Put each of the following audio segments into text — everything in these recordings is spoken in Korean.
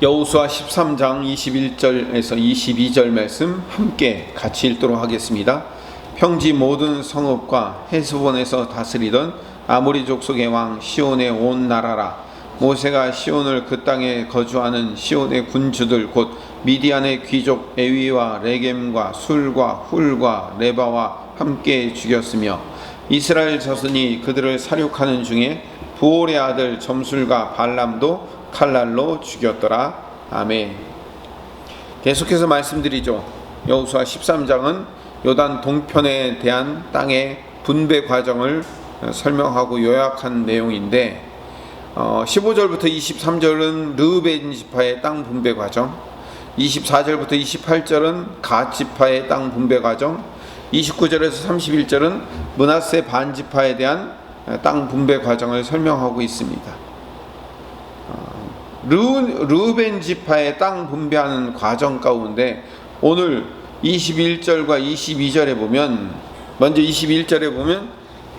여호수아 13장 21절에서 22절 말씀 함께 같이 읽도록 하겠습니다. 평지 모든 성읍과 헤스본에서 다스리던 아모리 족속의 왕 시온의 온 나라라. 모세가 시온을 그 땅에 거주하는 시온의 군주들 곧 미디안의 귀족 에위와 레겜과 술과 훌과 레바와 함께 죽였으며 이스라엘 자손이 그들을 살육하는 중에 부올의 아들 점술과 발람도 칼날로 죽였더라. 아멘. 계속해서 말씀드리죠. 여호수아 13장은 요단 동편에 대한 땅의 분배 과정을 설명하고 요약한 내용인데 15절부터 23절은 르우벤 지파의 땅 분배 과정, 24절부터 28절은 갓 지파의 땅 분배 과정, 29절에서 31절은 므낫세 반 지파에 대한 땅 분배 과정을 설명하고 있습니다. 르우벤 지파의 땅 분배하는 과정 가운데 오늘 21절과 22절에 보면, 먼저 21절에 보면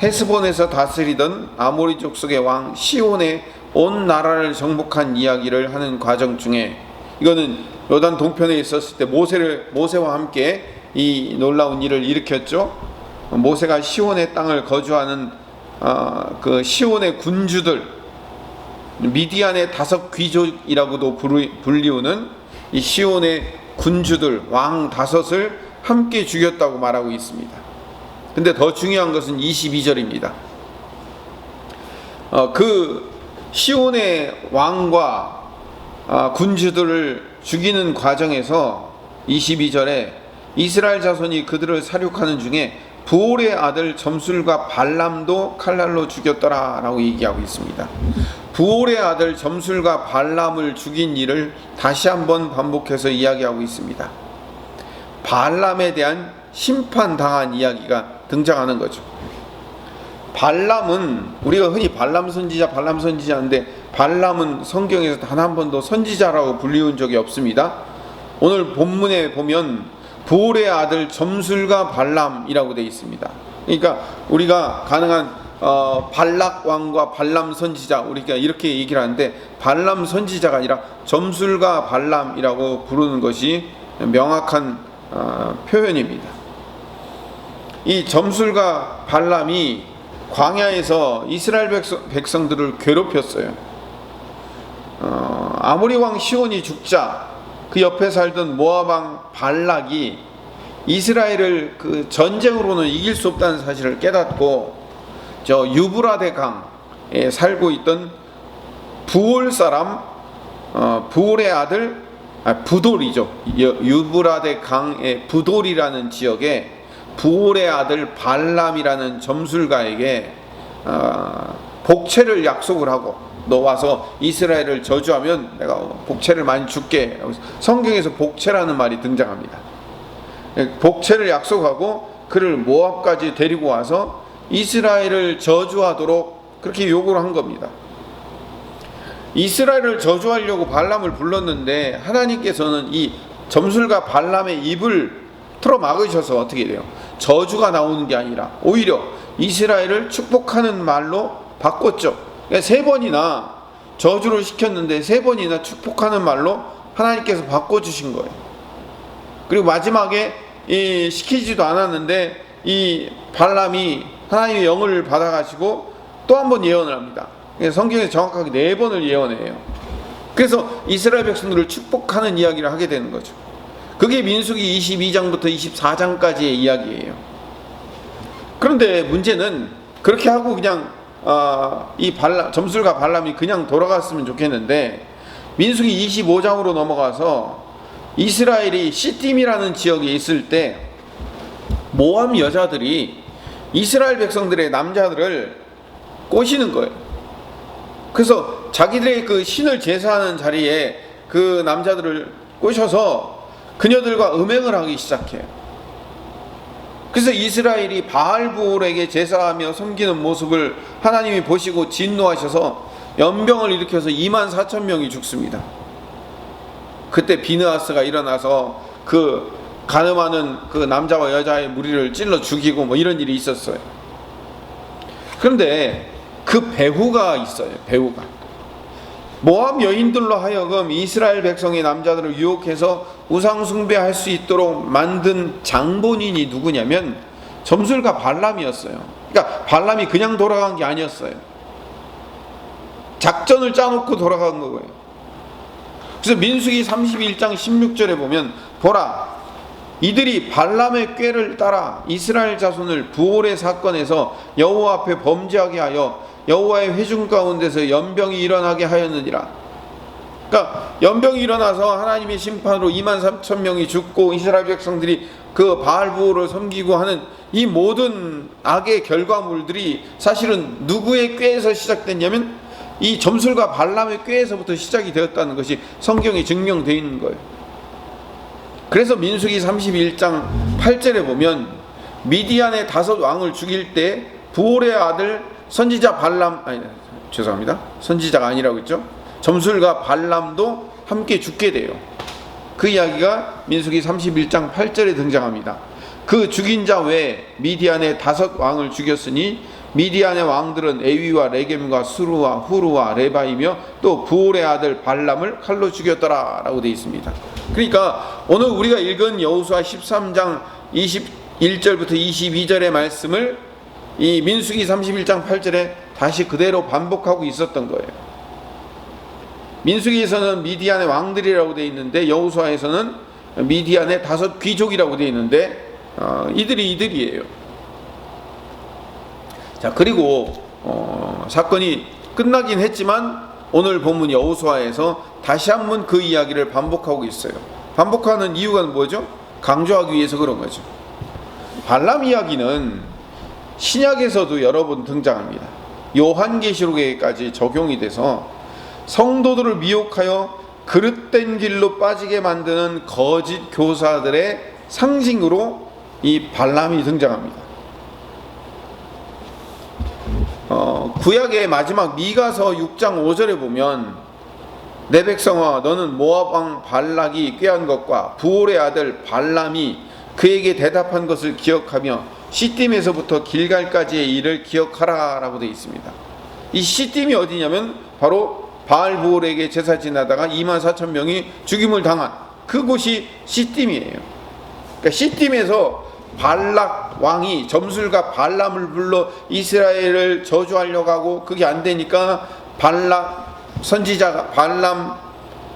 헤스본에서 다스리던 아모리 족속의 왕 시온의 온 나라를 정복한 이야기를 하는 과정 중에, 이거는 요단 동편에 있었을 때 모세와 함께 이 놀라운 일을 일으켰죠. 모세가 시온의 땅을 거주하는 그 시온의 군주들, 미디안의 5 귀족이라고도 불리우는 이 시온의 군주들 왕 5을 함께 죽였다고 말하고 있습니다. 근데 더 중요한 것은 22절입니다. 그 시온의 왕과 군주들을 죽이는 과정에서 22절에 이스라엘 자손이 그들을 살육하는 중에 부올의 아들 점술과 발람도 칼날로 죽였더라 라고 얘기하고 있습니다. 부올의 아들 점술과 발람을 죽인 일을 다시 한번 반복해서 이야기하고 있습니다. 발람에 대한 심판당한 이야기가 등장하는 거죠. 발람은 우리가 흔히 발람 선지자인데 발람은 성경에서 단 한 번도 선지자라고 불리운 적이 없습니다. 오늘 본문에 보면 부올의 아들 점술과 발람이라고 되어 있습니다. 그러니까 우리가 가능한 발락 왕과 발람 선지자, 우리가 이렇게 얘기를 하는데 발람 선지자가 아니라 점술과 발람이라고 부르는 것이 명확한 표현입니다. 이 점술과 발람이 광야에서 이스라엘 백성들을 괴롭혔어요. 아모리 왕 시온이 죽자 그 옆에 살던 모압 왕 발락이 이스라엘을 그 전쟁으로는 이길 수 없다는 사실을 깨닫고 저 유브라데 강에 살고 있던 부올 사람, 부올의 아들, 부돌이죠. 유브라데 강의 부돌이라는 지역에 부올의 아들 발람이라는 점술가에게 복채를 약속을 하고, 너 와서 이스라엘을 저주하면 내가 복채를 많이 줄게. 성경에서 복채라는 말이 등장합니다. 복채를 약속하고 그를 모압까지 데리고 와서 이스라엘을 저주하도록 그렇게 요구를 한 겁니다. 이스라엘을 저주하려고 발람을 불렀는데 하나님께서는 이 점술가 발람의 입을 틀어 막으셔서 어떻게 돼요? 저주가 나오는 게 아니라 오히려 이스라엘을 축복하는 말로 바꿨죠. 그러니까 3번이나 저주를 시켰는데 3번이나 축복하는 말로 하나님께서 바꿔주신 거예요. 그리고 마지막에 시키지도 않았는데 이 발람이 하나님의 영을 받아가지고 또 한 번 예언을 합니다. 성경에서 정확하게 4번을 예언해요. 그래서 이스라엘 백성들을 축복하는 이야기를 하게 되는 거죠. 그게 민수기 22장부터 24장까지의 이야기예요. 그런데 문제는 그렇게 하고 그냥 이 점술가 발람이 그냥 돌아갔으면 좋겠는데, 민수기 25장으로 넘어가서 이스라엘이 시딤이라는 지역에 있을 때 모압 여자들이 이스라엘 백성들의 남자들을 꼬시는 거예요. 그래서 자기들의 그 신을 제사하는 자리에 그 남자들을 꼬셔서 그녀들과 음행을 하기 시작해요. 그래서 이스라엘이 바알부올에게 제사하며 섬기는 모습을 하나님이 보시고 진노하셔서 연병을 일으켜서 24,000명이 죽습니다. 그때 비느하스가 일어나서 그 간음하는 그 남자와 여자의 무리를 찔러 죽이고 뭐 이런 일이 있었어요. 그런데 그 배후가 있어요. 배후가 모압 여인들로 하여금 이스라엘 백성의 남자들을 유혹해서 우상 숭배할 수 있도록 만든 장본인이 누구냐면 점술가 발람이었어요. 그러니까 발람이 그냥 돌아간 게 아니었어요. 작전을 짜놓고 돌아간 거예요. 그래서 민수기 31장 16절에 보면 보라, 이들이 발람의 꾀를 따라 이스라엘 자손을 부올의 사건에서 여호와 앞에 범죄하게 하여 여호와의 회중 가운데서 연병이 일어나게 하였느니라. 그러니까 연병이 일어나서 하나님의 심판으로 23,000명이 죽고 이스라엘 백성들이 그 바알 부올을 섬기고 하는 이 모든 악의 결과물들이 사실은 누구의 꾀에서 시작됐냐면 이 점술가 발람의 꾀에서부터 시작이 되었다는 것이 성경에 증명되어 있는 거예요. 그래서 민수기 31장 8절에 보면 미디안의 5 왕을 죽일 때 부올의 아들 선지자 발람, 죄송합니다. 선지자가 아니라고 했죠. 점술가 발람도 함께 죽게 돼요. 그 이야기가 민수기 31장 8절에 등장합니다. 그 죽인 자 외에 미디안의 5 왕을 죽였으니 미디안의 왕들은 에위와 레겜과 수루와 후루와 레바이며 또 부올의 아들 발람을 칼로 죽였더라 라고 되어 있습니다. 그러니까 오늘 우리가 읽은 여호수아 13장 21절부터 22절의 말씀을 이 민수기 31장 8절에 다시 그대로 반복하고 있었던 거예요. 민수기에서는 미디안의 왕들이라고 되어 있는데 여호수아에서는 미디안의 5 귀족이라고 되어 있는데 이들이에요. 자, 그리고 사건이 끝나긴 했지만 오늘 본문 여호수아에서 다시 한번 그 이야기를 반복하고 있어요. 반복하는 이유가 뭐죠? 강조하기 위해서 그런 거죠. 발람 이야기는 신약에서도 여러 번 등장합니다. 요한계시록에까지 적용이 돼서 성도들을 미혹하여 그릇된 길로 빠지게 만드는 거짓 교사들의 상징으로 이 발람이 등장합니다. 구약의 마지막 미가서 6장 5절에 보면 내 백성아 너는 모압 왕 발락이 꾀한 것과 부올의 아들 발람이 그에게 대답한 것을 기억하며 시딤에서부터 길갈까지의 일을 기억하라 라고 되어 있습니다. 이 시딤이 어디냐면 바로 바알 부올에게 제사 지나다가 24,000명이 죽임을 당한 그곳이 시딤이에요. 그러니까 시딤에서 발락 왕이 점술가 발람을 불러 이스라엘을 저주하려고 하고 그게 안 되니까 발락 선지자가 발람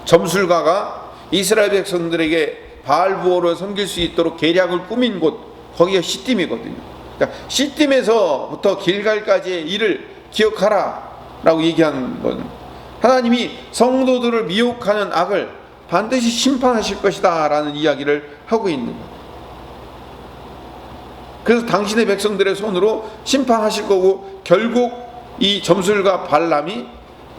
점술가가 이스라엘 백성들에게 바알 부올을 섬길 수 있도록 계략을 꾸민 곳 거기가 시딤이거든요. 그러니까 시딤에서부터 길갈까지의 일을 기억하라 라고 얘기한 건 하나님이 성도들을 미혹하는 악을 반드시 심판하실 것이다 라는 이야기를 하고 있는 거예요. 그래서 당신의 백성들의 손으로 심판하실 거고 결국 이 점술가 발람이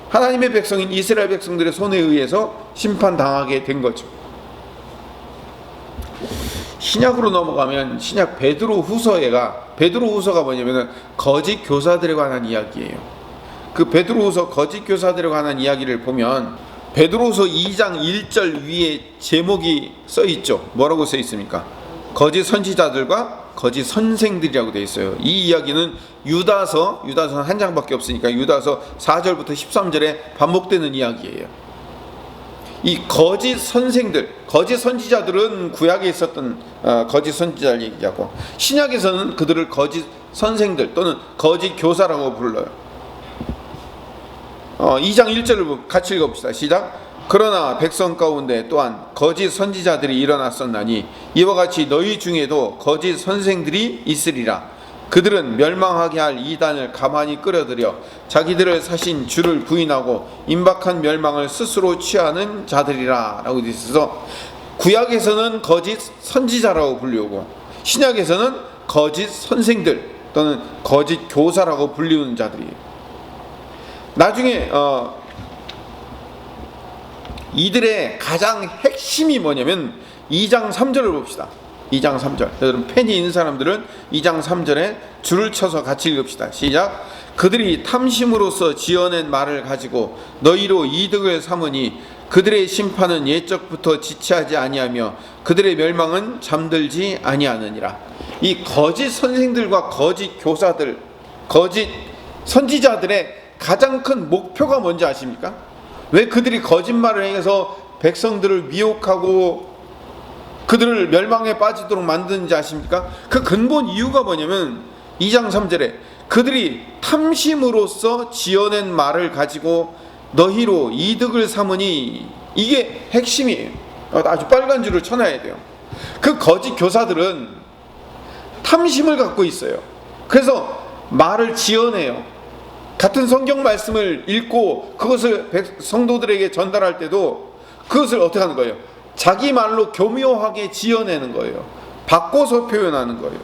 하나님의 백성인 이스라엘 백성들의 손에 의해서 심판당하게 된 거죠. 신약으로 넘어가면 신약 베드로후서가 뭐냐면 거짓 교사들에 관한 이야기예요. 그 베드로후서 거짓 교사들에 관한 이야기를 보면 베드로후서 2장 1절 위에 제목이 써 있죠. 뭐라고 써 있습니까? 거짓 선지자들과 거짓 선생들이라고 되어 있어요. 이 이야기는 유다서는 한 장밖에 없으니까 유다서 4절부터 13절에 반복되는 이야기예요. 이 거짓 선생들, 거짓 선지자들은 구약에 있었던 거짓 선지자를 얘기하고 신약에서는 그들을 거짓 선생들 또는 거짓 교사라고 불러요. 2장 1절을 같이 읽어봅시다. 시작. 그러나 백성 가운데 또한 거짓 선지자들이 일어났었나니 이와 같이 너희 중에도 거짓 선생들이 있으리라. 그들은 멸망하게 할 이단을 가만히 끌어들여 자기들을 사신 주를 부인하고 임박한 멸망을 스스로 취하는 자들이라 라고 되어 있어서 구약에서는 거짓 선지자라고 불리우고 신약에서는 거짓 선생들 또는 거짓 교사라고 불리우는 자들이에요. 나중에 이들의 가장 핵심이 뭐냐면 2장 3절을 봅시다. 2장 3절. 여러분 펜이 있는 사람들은 2장 3절에 줄을 쳐서 같이 읽읍시다. 시작. 그들이 탐심으로써 지어낸 말을 가지고 너희로 이득을 삼으니 그들의 심판은 옛적부터 지체하지 아니하며 그들의 멸망은 잠들지 아니하느니라. 이 거짓 선생들과 거짓 교사들, 거짓 선지자들의 가장 큰 목표가 뭔지 아십니까? 왜 그들이 거짓말을 행해서 백성들을 미혹하고 그들을 멸망에 빠지도록 만드는지 아십니까? 그 근본 이유가 뭐냐면 2장 3절에 그들이 탐심으로써 지어낸 말을 가지고 너희로 이득을 삼으니, 이게 핵심이에요. 아주 빨간 줄을 쳐놔야 돼요. 그 거짓 교사들은 탐심을 갖고 있어요. 그래서 말을 지어내요. 같은 성경 말씀을 읽고 그것을 성도들에게 전달할 때도 그것을 어떻게 하는 거예요? 자기 말로 교묘하게 지어내는 거예요. 바꿔서 표현하는 거예요.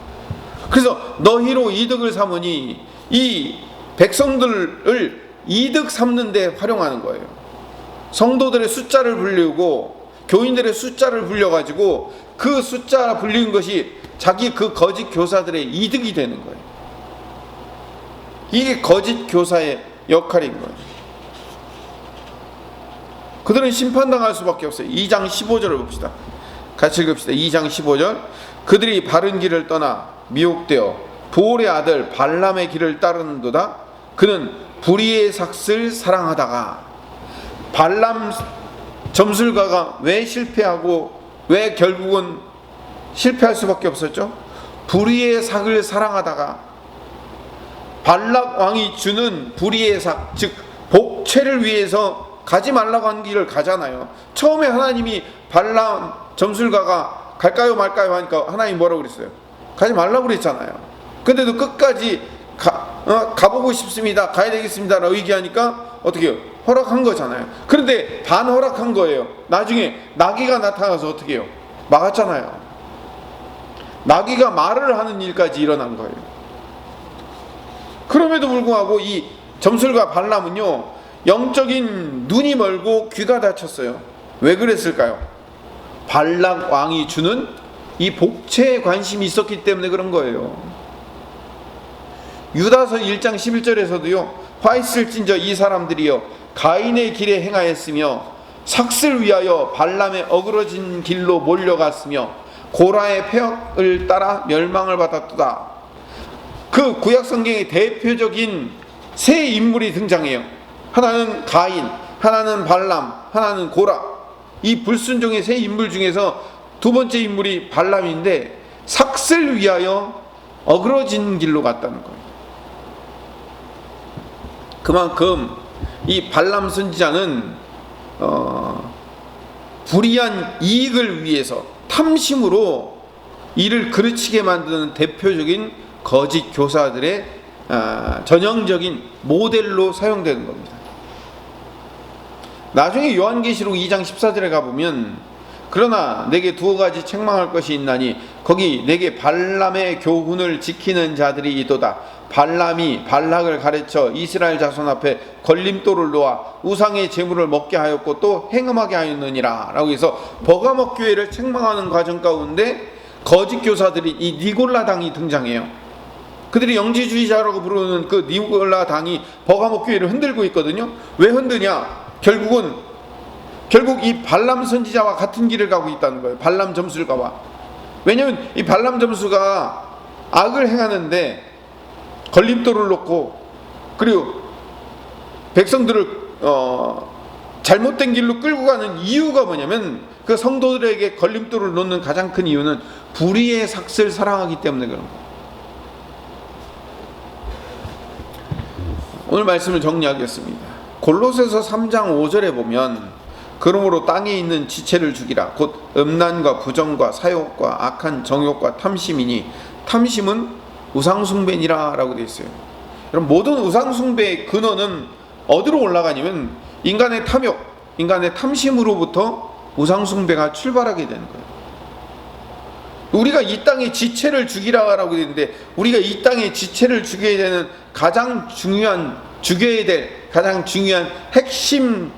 그래서 너희로 이득을 삼으니, 이 백성들을 이득 삼는 데 활용하는 거예요. 성도들의 숫자를 불리고 교인들의 숫자를 불려가지고 그 숫자 불리는 것이 자기 그 거짓 교사들의 이득이 되는 거예요. 이게 거짓 교사의 역할인 거예요. 그들은 심판당할 수밖에 없어요. 2장 15절을 봅시다. 같이 읽읍시다. 2장 15절. 그들이 바른 길을 떠나 미혹되어 보올의 아들 발람의 길을 따르는도다. 그는 불의의 삭슬 사랑하다가. 발람 점술가가 왜 실패하고 왜 결국은 실패할 수밖에 없었죠? 불의의 삭을 사랑하다가, 발락 왕이 주는 불의의 삭, 즉 복채를 위해서 가지 말라고 한 길을 가잖아요. 처음에 하나님이 발람 점술가가 갈까요 말까요 하니까 하나님 뭐라고 그랬어요? 가지 말라고 그랬잖아요. 근데도 끝까지 가보고 싶습니다, 가야 되겠습니다 라고 얘기하니까 어떻게 해요? 허락한 거잖아요. 그런데 반 허락한 거예요. 나중에 나귀가 나타나서 어떻게 해요? 막았잖아요. 나귀가 말을 하는 일까지 일어난 거예요. 그럼에도 불구하고 이 점술가 발람은요, 영적인 눈이 멀고 귀가 닫혔어요. 왜 그랬을까요? 발락 왕이 주는 이 복채에 관심이 있었기 때문에 그런 거예요. 유다서 1장 11절에서도요, 화 있을진저 이 사람들이여 가인의 길에 행하였으며 삭슬 위하여 발람의 어그러진 길로 몰려갔으며 고라의 폐역을 따라 멸망을 받았도다. 그 구약 성경의 대표적인 세 인물이 등장해요. 하나는 가인, 하나는 발람, 하나는 고라. 이 불순종의 세 인물 중에서 두 번째 인물이 발람인데 삭슬 위하여 어그러진 길로 갔다는 거예요. 그만큼 이 발람 선지자는 불의한 이익을 위해서 탐심으로 이를 그르치게 만드는 대표적인 거짓 교사들의 전형적인 모델로 사용되는 겁니다. 나중에 요한계시록 2장 14절에 가보면 그러나 내게 두 가지 책망할 것이 있나니 거기 내게 발람의 교훈을 지키는 자들이 있도다. 발람이 발락을 가르쳐 이스라엘 자손 앞에 걸림돌을 놓아 우상의 제물을 먹게 하였고 또 행음하게 하였느니라 라고 해서 버가목 교회를 책망하는 과정 가운데 거짓 교사들이 이 니골라 당이 등장해요. 그들이 영지주의자라고 부르는 그 니골라 당이 버가목 교회를 흔들고 있거든요. 왜 흔드냐? 결국 이 발람 선지자와 같은 길을 가고 있다는 거예요. 발람 점술가와. 왜냐하면 이 발람 점술가가 악을 행하는데 걸림돌을 놓고 그리고 백성들을 잘못된 길로 끌고 가는 이유가 뭐냐면 그 성도들에게 걸림돌을 놓는 가장 큰 이유는 불의의 삭슬 사랑하기 때문에 그런 거예요. 오늘 말씀을 정리하겠습니다. 골로새서 3장 5절에 보면 그러므로 땅에 있는 지체를 죽이라 곧 음란과 부정과 사욕과 악한 정욕과 탐심이니 탐심은 우상숭배니라 라고 되어 있어요. 여러분, 모든 우상숭배의 근원은 어디로 올라가냐면 인간의 탐욕, 인간의 탐심으로부터 우상숭배가 출발하게 되는 거예요. 우리가 이 땅의 지체를 죽이라라고 되어 있는데 우리가 이 땅의 지체를 죽여야 되는 죽여야 될 가장 중요한 핵심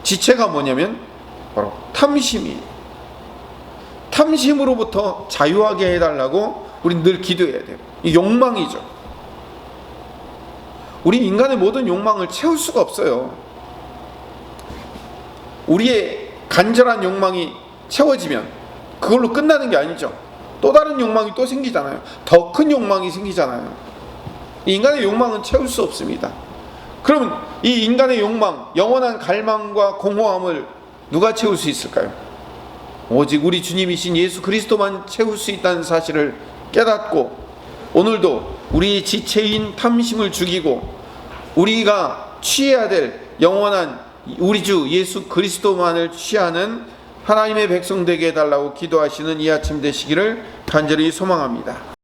지체가 뭐냐면 바로 탐심이에요. 탐심으로부터 자유하게 해달라고 우리는 늘 기도해야 돼요. 이 욕망이죠. 우리 인간의 모든 욕망을 채울 수가 없어요. 우리의 간절한 욕망이 채워지면 그걸로 끝나는 게 아니죠. 또 다른 욕망이 또 생기잖아요. 더 큰 욕망이 생기잖아요. 인간의 욕망은 채울 수 없습니다. 그러면 이 인간의 욕망, 영원한 갈망과 공허함을 누가 채울 수 있을까요? 오직 우리 주님이신 예수 그리스도만 채울 수 있다는 사실을 깨닫고, 오늘도 우리 지체인 탐심을 죽이고 우리가 취해야 될 영원한 우리 주 예수 그리스도만을 취하는 하나님의 백성 되게 해달라고 기도하시는 이 아침 되시기를 간절히 소망합니다.